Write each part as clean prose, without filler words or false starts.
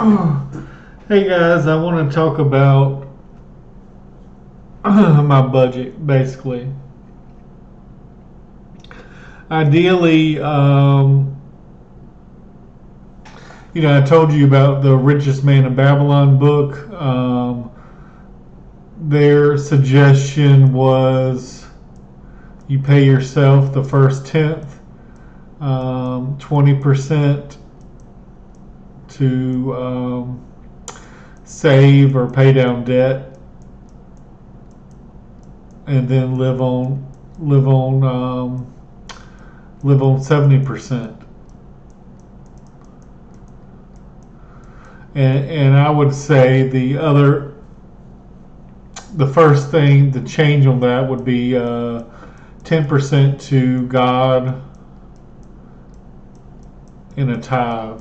Hey guys, I want to talk about my budget basically. Ideally, I told you about the Richest Man in Babylon book. Their suggestion was you pay yourself the first tenth, 20% to save or pay down debt, and then live on 70%. And I would say the first thing to change on that would be 10% to God in a tithe,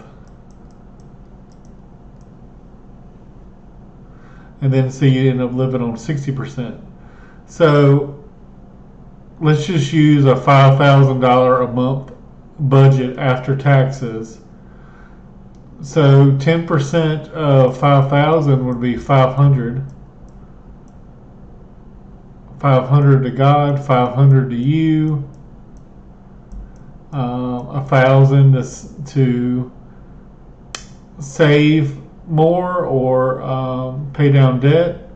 and then so you end up living on 60%. So let's just use a $5,000 a month budget after taxes. So 10% of 5,000 would be 500. 500 to God, 500 to you, 1,000 to save more or pay down debt,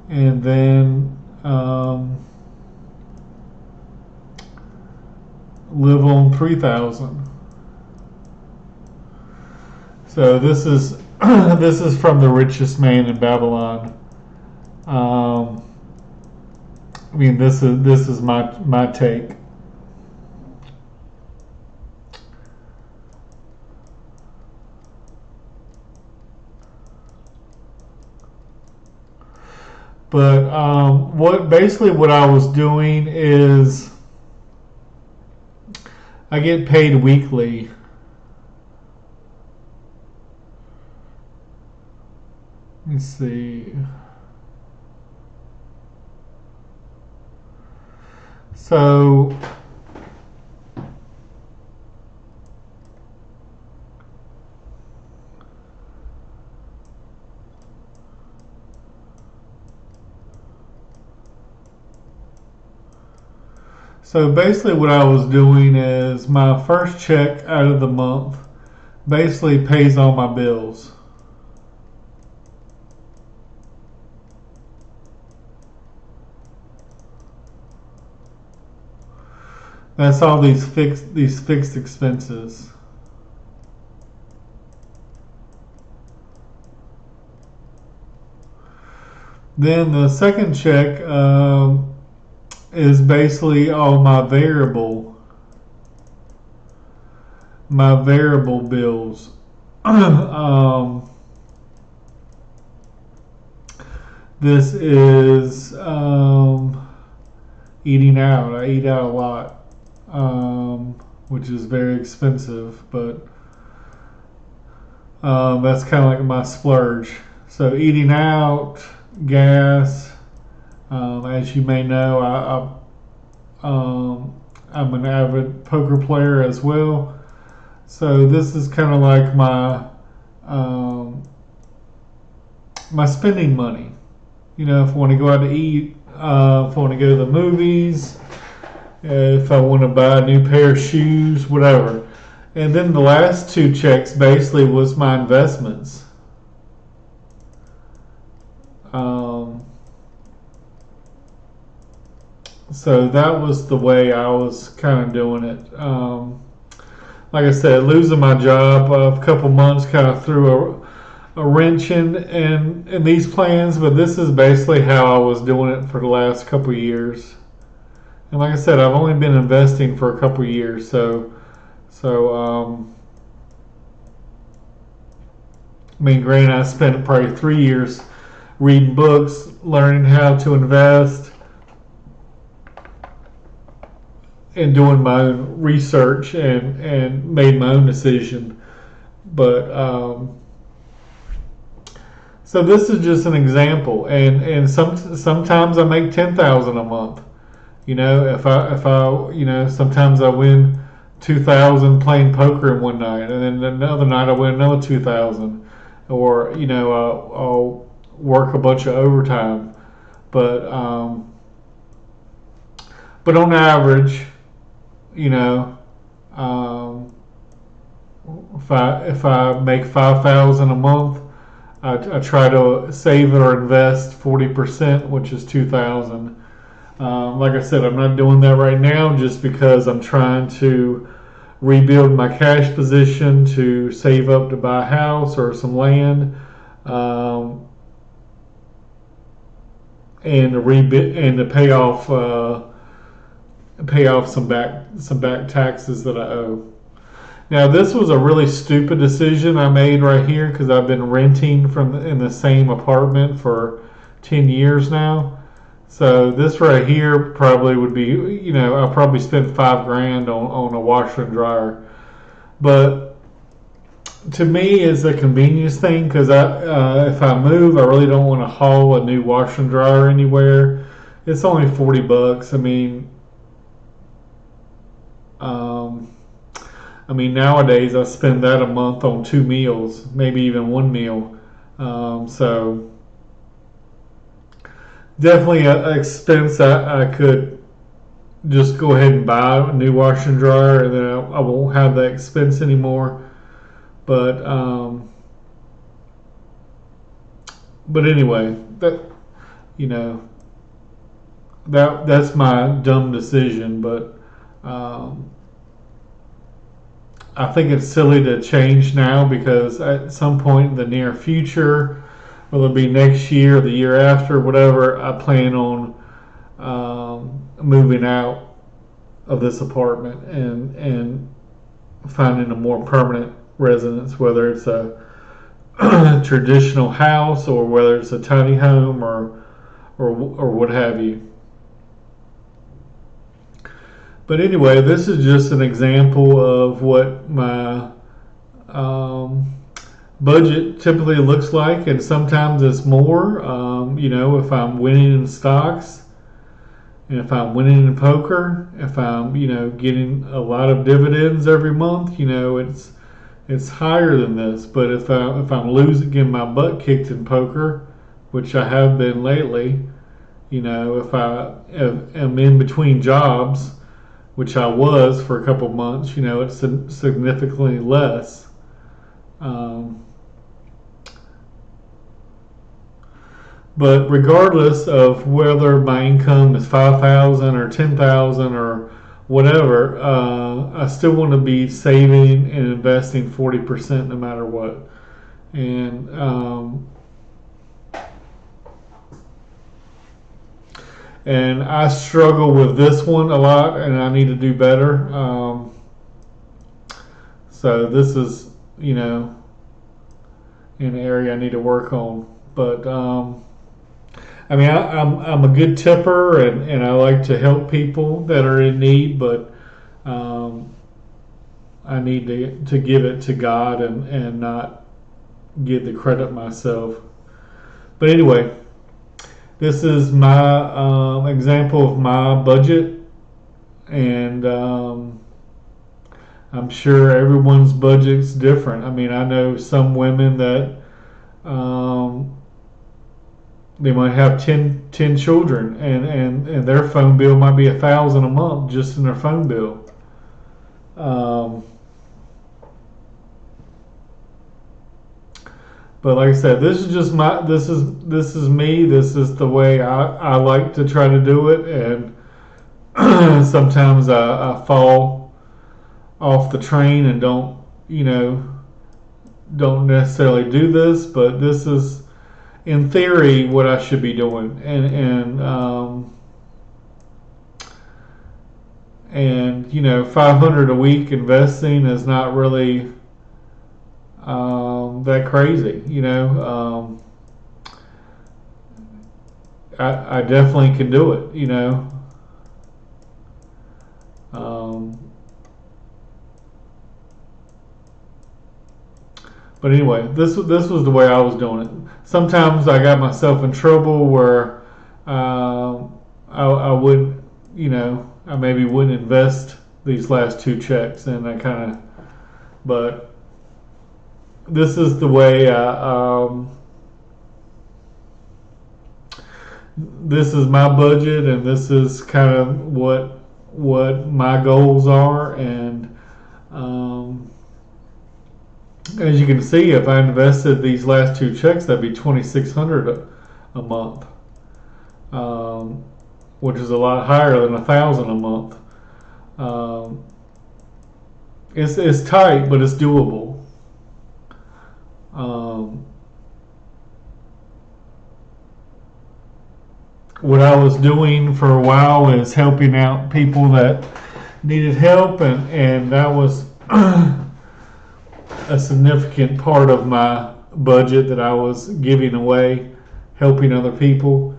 and then live on 3,000. So this is this is from the Richest Man in Babylon. This is my take. But what I was doing is I get paid weekly. Let's see. So basically what I was doing is my first check out of the month basically pays all my bills. That's all these fixed expenses. Then the second check is basically all my variable bills. This is eating out. I eat out a lot, which is very expensive, but that's kind of like my splurge. So eating out, gas. As you may know, I'm an avid poker player as well. So this is kind of like my spending money. If I want to go out to eat, if I want to go to the movies, if I want to buy a new pair of shoes, whatever. And then the last two checks basically was my investments. So that was the way I was kind of doing it. Like I said, losing my job a couple months kind of threw a wrench in these plans, but this is basically how I was doing it for the last couple of years. And like I said, I've only been investing for a couple of years, so granted, I spent probably 3 years reading books, learning how to invest, and doing my own research and made my own decision. But so this is just an example, and sometimes I make 10,000 a month. If I sometimes I win 2,000 playing poker in one night, and then another night I win another 2,000. or I'll work a bunch of overtime. But but on average, you know, um, if I make 5,000 a month, I try to save it or invest 40%, which is 2,000. Like I said, I'm not doing that right now just because I'm trying to rebuild my cash position to save up to buy a house or some land, um, and to rebuild and to pay off some back taxes that I owe. Now, this was a really stupid decision I made right here because I've been renting in the same apartment for 10 years now. So this right here probably would be, I probably spent 5 grand on a washer and dryer. But to me, it's a convenience thing because if I move, I really don't want to haul a new washer and dryer anywhere. It's only $40. Um, I mean, nowadays I spend that a month on 2 meals, maybe even one meal. So definitely an expense I could just go ahead and buy a new washer and dryer, and then I won't have that expense anymore. But anyway, you know that's my dumb decision. But um, I think it's silly to change now because at some point in the near future, whether it be next year or the year after, whatever, I plan on moving out of this apartment and finding a more permanent residence, whether it's a traditional house or whether it's a tiny home or what have you. But anyway, this is just an example of what my um, budget typically looks like, and sometimes it's more. If I'm winning in stocks, and if I'm winning in poker, if I'm getting a lot of dividends every month, it's higher than this. But if I'm losing, getting my butt kicked in poker, which I have been lately, if I am in between jobs, which I was for a couple months, it's significantly less. Um, but regardless of whether my income is 5,000 or 10,000 or whatever, I still want to be saving and investing 40% no matter what. And I struggle with this one a lot, and I need to do better. So this is, an area I need to work on. But I'm a good tipper, and I like to help people that are in need, but um, I need to give it to God and not give the credit myself. But anyway, this is my example of my budget, and I'm sure everyone's budget's different. I mean, I know some women that um, they might have 10 children, and their phone bill might be 1,000 a month just in their phone bill. Um, but like I said, this is just this is me. This is the way I like to try to do it, and sometimes I fall off the train and don't necessarily do this, but this is in theory what I should be doing, and 500 a week investing is not really that crazy. I definitely can do it. Um, but anyway, this was the way I was doing it. Sometimes I got myself in trouble where I wouldn't, I maybe wouldn't invest these last two checks, and I kind of, but this is the way this is my budget, and this is kind of what my goals are. And as you can see, if I invested these last two checks, that'd be $2,600 a month, which is a lot higher than $1,000 a month. Um, it's tight, but it's doable. Um, what I was doing for a while is helping out people that needed help, and that was a significant part of my budget that I was giving away, helping other people.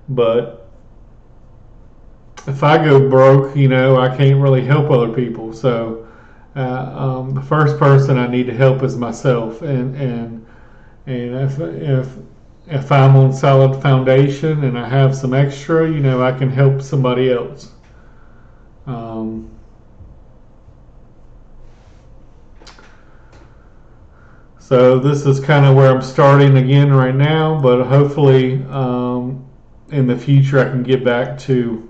But if I go broke, I can't really help other people. So the first person I need to help is myself, and if I'm on solid foundation and I have some extra, I can help somebody else. Um, so this is kind of where I'm starting again right now, but hopefully in the future I can get back to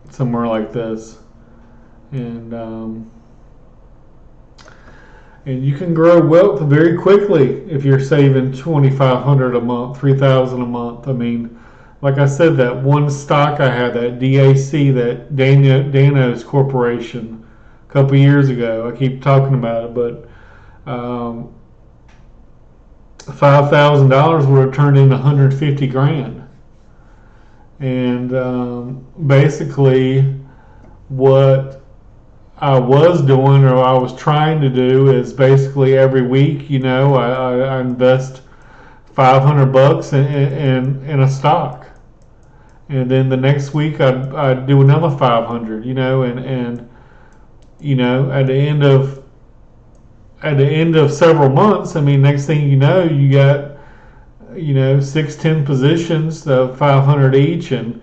somewhere like this, and and you can grow wealth very quickly if you're saving $2,500 a month, $3,000 a month. I mean, like I said, that one stock I had, that DAC, that Danos Corporation, a couple years ago. I keep talking about it, but $5,000 would have turned into 150 grand. And basically, what I was doing, or I was trying to do, is basically every week, I invest $500 in a stock, and then the next week I'd do another 500, and at the end of several months, I mean, next thing you know, you got 6, 10 positions of 500 each, and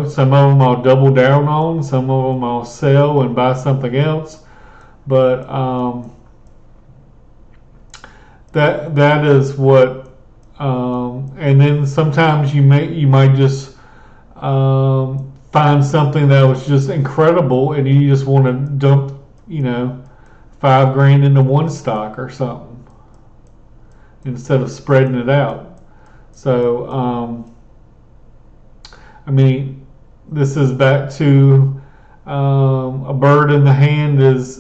some of them I'll double down on, some of them I'll sell and buy something else. But that is what. And then sometimes you might just find something that was just incredible, and you just want to dump $5,000 into one stock or something instead of spreading it out. So I mean, this is back to a bird in the hand is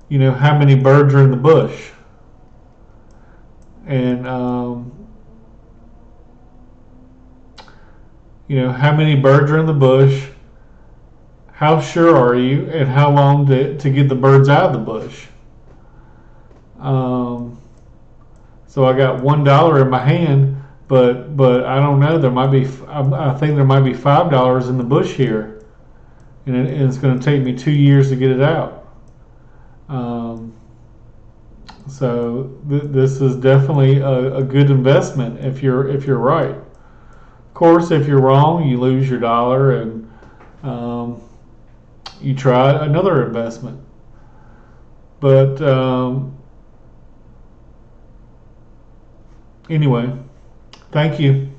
how many birds are in the bush, and how many birds are in the bush. How sure are you, and how long to get the birds out of the bush? So I got $1 in my hand, but I don't know. There might be. I think there might be $5 in the bush here, and it's going to take me 2 years to get it out. So this is definitely a good investment if you're right. Of course, if you're wrong, you lose your dollar, and you try another investment. But anyway, thank you.